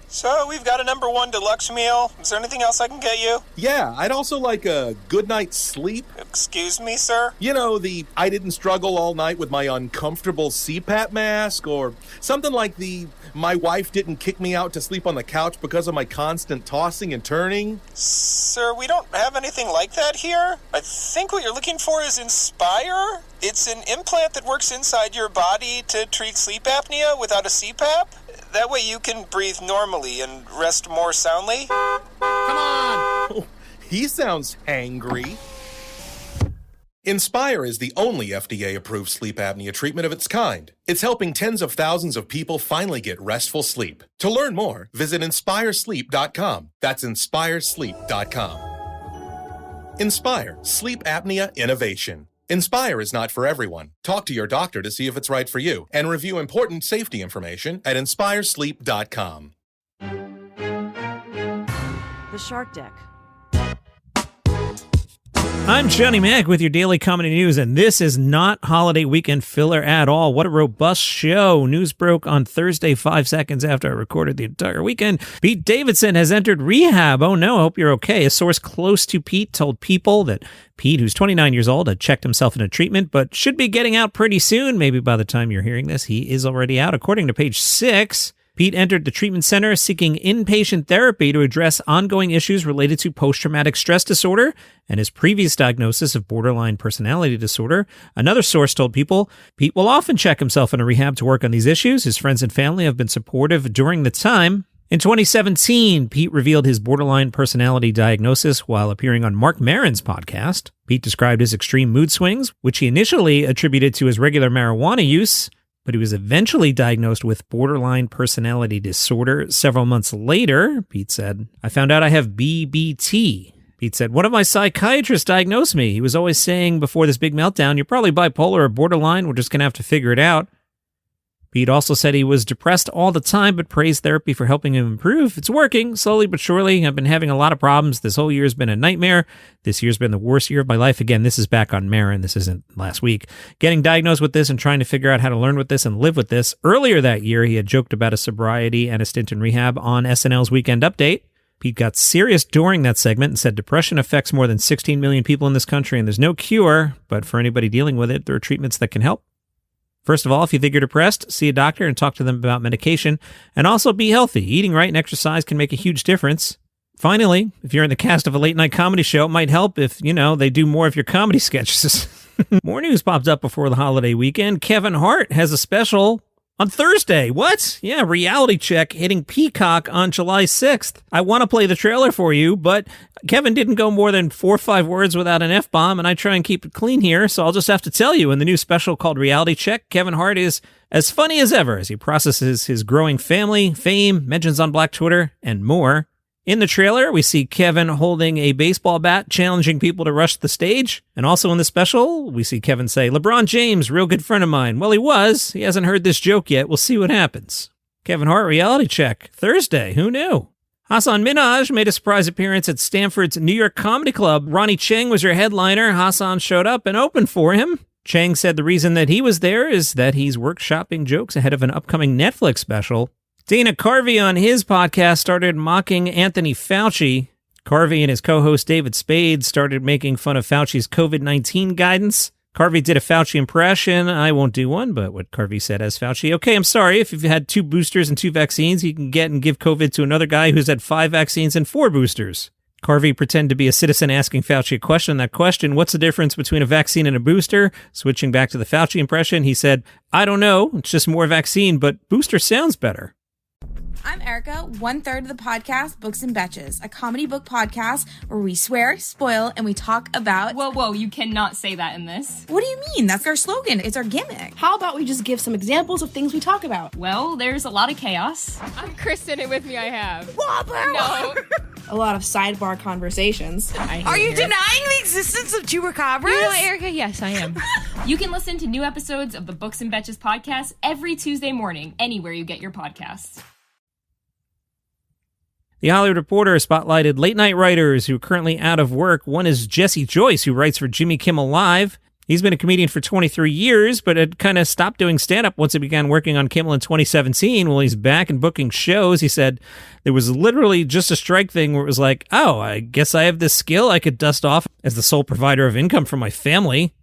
So, we've got a number 1 deluxe meal. Is there anything else I can get you? Yeah, I'd also like a good night's sleep. Excuse me, sir? You know, the I didn't struggle all night with my uncomfortable CPAP mask, or something like the my wife didn't kick me out to sleep on the couch because of my constant tossing and turning. Sir, we don't have anything like that here. I think what you're looking for is Inspire. It's an implant that works inside your body to treat sleep apnea without a CPAP. That way you can breathe normally and rest more soundly. Come on! Oh, he sounds hangry. Inspire is the only FDA-approved sleep apnea treatment of its kind. It's helping tens of thousands of people finally get restful sleep. To learn more, visit InspireSleep.com. That's InspireSleep.com. Inspire, sleep apnea innovation. Inspire is not for everyone. Talk to your doctor to see if it's right for you, and review important safety information at InspireSleep.com. The Shark Deck. I'm Johnny Mac with your daily comedy news, and this is not holiday weekend filler at all. What a robust show. News broke on Thursday, 5 seconds after I recorded the entire weekend. Pete Davidson has entered rehab. Oh no, I hope you're okay. A source close to Pete told People that Pete, who's 29 years old, had checked himself into treatment, but should be getting out pretty soon. Maybe by the time you're hearing this, he is already out. According to Page 6, Pete entered the treatment center seeking inpatient therapy to address ongoing issues related to post-traumatic stress disorder and his previous diagnosis of borderline personality disorder. Another source told People, Pete will often check himself into rehab to work on these issues. His friends and family have been supportive during the time. In 2017, Pete revealed his borderline personality diagnosis while appearing on Mark Maron's podcast. Pete described his extreme mood swings, which he initially attributed to his regular marijuana use, but he was eventually diagnosed with borderline personality disorder several months later. Pete said, I found out I have BBT. Pete said, one of my psychiatrists diagnosed me. He was always saying before this big meltdown, you're probably bipolar or borderline. We're just going to have to figure it out. Pete also said he was depressed all the time, but praised therapy for helping him improve. It's working, slowly but surely. I've been having a lot of problems. This whole year's been a nightmare. This year's been the worst year of my life. Again, this is back on Maron. This isn't last week. Getting diagnosed with this and trying to figure out how to learn with this and live with this. Earlier that year, he had joked about his sobriety and a stint in rehab on SNL's Weekend Update. Pete got serious during that segment and said depression affects more than 16 million people in this country, and there's no cure, but for anybody dealing with it, there are treatments that can help. First of all, if you think you're depressed, see a doctor and talk to them about medication, and also be healthy. Eating right and exercise can make a huge difference. Finally, if you're in the cast of a late-night comedy show, it might help if, they do more of your comedy sketches. More news popped up before the holiday weekend. Kevin Hart has a special on Thursday. What? Yeah, Reality Check hitting Peacock on July 6th. I want to play the trailer for you, but Kevin didn't go more than 4 or 5 words without an F-bomb, and I try and keep it clean here, so I'll just have to tell you. In the new special called Reality Check, Kevin Hart is as funny as ever as he processes his growing family, fame, mentions on Black Twitter, and more. In the trailer, we see Kevin holding a baseball bat, challenging people to rush the stage. And also in the special, we see Kevin say, LeBron James, real good friend of mine. Well, he was. He hasn't heard this joke yet. We'll see what happens. Kevin Hart Reality Check, Thursday. Who knew? Hasan Minhaj made a surprise appearance at Stanford's New York Comedy Club. Ronny Chieng was your headliner. Hasan showed up and opened for him. Chieng said the reason that he was there is that he's workshopping jokes ahead of an upcoming Netflix special. Dana Carvey on his podcast started mocking Anthony Fauci. Carvey and his co-host David Spade started making fun of Fauci's COVID-19 guidance. Carvey did a Fauci impression. I won't do one, but what Carvey said as Fauci. Okay, I'm sorry. If you've had 2 boosters and 2 vaccines, you can get and give COVID to another guy who's had 5 vaccines and 4 boosters. Carvey pretended to be a citizen asking Fauci a question. That question, what's the difference between a vaccine and a booster? Switching back to the Fauci impression, he said, I don't know. It's just more vaccine, but booster sounds better. I'm Erica, 1/3 of the podcast Books and Betches, a comedy book podcast where we swear, spoil, and we talk about... Whoa, you cannot say that in this. What do you mean? That's our slogan. It's our gimmick. How about we just give some examples of things we talk about? Well, there's a lot of chaos. I'm Kristen, and with me I have... Whopper! No. A lot of sidebar conversations. Are you denying the existence of chupacabras? You know, Erica, yes, I am. You can listen to new episodes of the Books and Betches podcast every Tuesday morning, anywhere you get your podcasts. The Hollywood Reporter spotlighted late-night writers who are currently out of work. One is Jesse Joyce, who writes for Jimmy Kimmel Live. He's been a comedian for 23 years, but had kind of stopped doing stand-up once he began working on Kimmel in 2017. Well, he's back and booking shows. He said there was literally just a strike thing where it was like, oh, I guess I have this skill I could dust off as the sole provider of income for my family.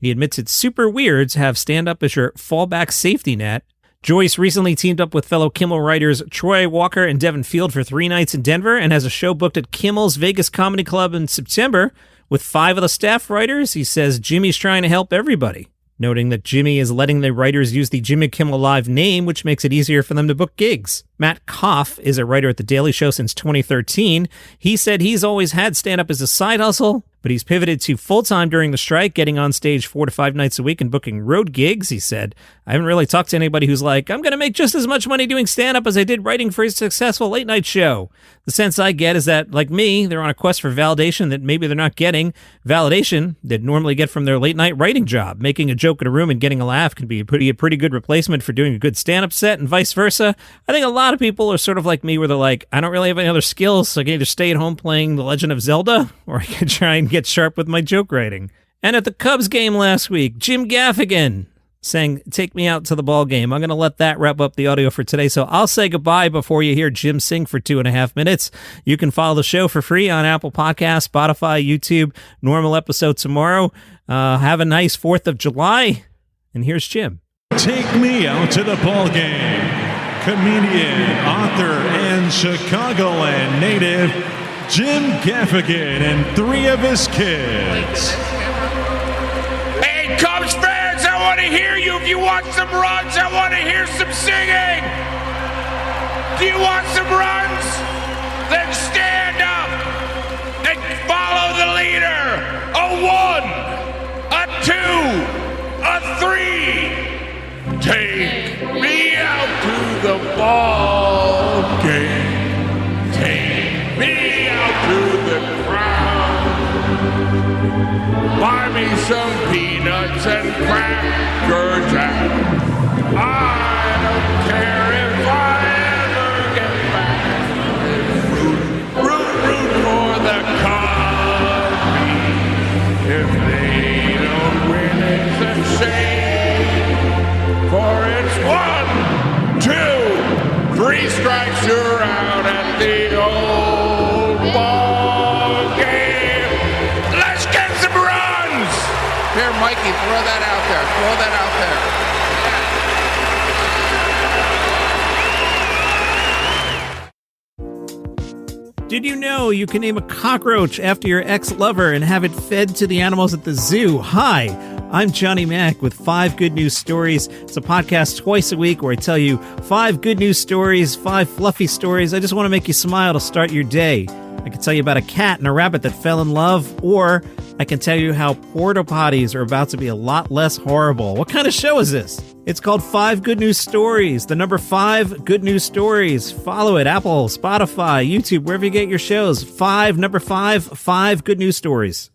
He admits it's super weird to have stand-up as your fallback safety net. Joyce recently teamed up with fellow Kimmel writers Troy Walker and Devin Field for 3 nights in Denver and has a show booked at Kimmel's Vegas Comedy Club in September. With 5 of the staff writers, he says Jimmy's trying to help everybody, noting that Jimmy is letting the writers use the Jimmy Kimmel Live name, which makes it easier for them to book gigs. Matt Koff is a writer at The Daily Show since 2013. He said he's always had stand-up as a side hustle, but he's pivoted to full-time during the strike, getting on stage 4 to 5 nights a week and booking road gigs. He said, I haven't really talked to anybody who's like, I'm going to make just as much money doing stand-up as I did writing for a successful late-night show. The sense I get is that, like me, they're on a quest for validation that maybe they're not getting. Validation they'd normally get from their late-night writing job. Making a joke in a room and getting a laugh can be a pretty good replacement for doing a good stand-up set, and vice versa. I think a lot of people are sort of like me, where they're like, I don't really have any other skills, so I can either stay at home playing The Legend of Zelda, or I can try and get sharp with my joke writing. And at the Cubs game last week, Jim Gaffigan saying, take me out to the ball game. I'm going to let that wrap up the audio for today, so I'll say goodbye before you hear Jim sing for 2.5 minutes. You can follow the show for free on Apple Podcasts, Spotify, YouTube. Normal episode tomorrow. Have a nice 4th of July. And here's Jim. Take me out to the ball game. Comedian, author, and Chicagoland native Jim Gaffigan and 3 of his kids. Hey, Cubs fans, I want to hear you. If you want some runs, I want to hear some singing. Do you want some runs? Then stand up and follow the leader. A 1, a 2, a 3. Take me out to the ball game. Take me out to the crowd. Buy me some peanuts and Cracker Jack. I don't care if I ever get back. Root for the Carvey. If they don't win, it's a shame. For it's 1, 2, 3 strikes, you're out at the old ball game. Let's get some runs. Here, Mikey, throw that out there. Throw that out there. Did you know you can name a cockroach after your ex-lover and have it fed to the animals at the zoo? Hi, I'm Johnny Mac with 5 Good News Stories. It's a podcast twice a week where I tell you 5 good news stories, 5 fluffy stories. I just want to make you smile to start your day. I can tell you about a cat and a rabbit that fell in love, or I can tell you how porta potties are about to be a lot less horrible. What kind of show is this? It's called 5 Good News Stories. The number 5 Good News Stories. Follow it, Apple, Spotify, YouTube, wherever you get your shows. 5 Good News Stories.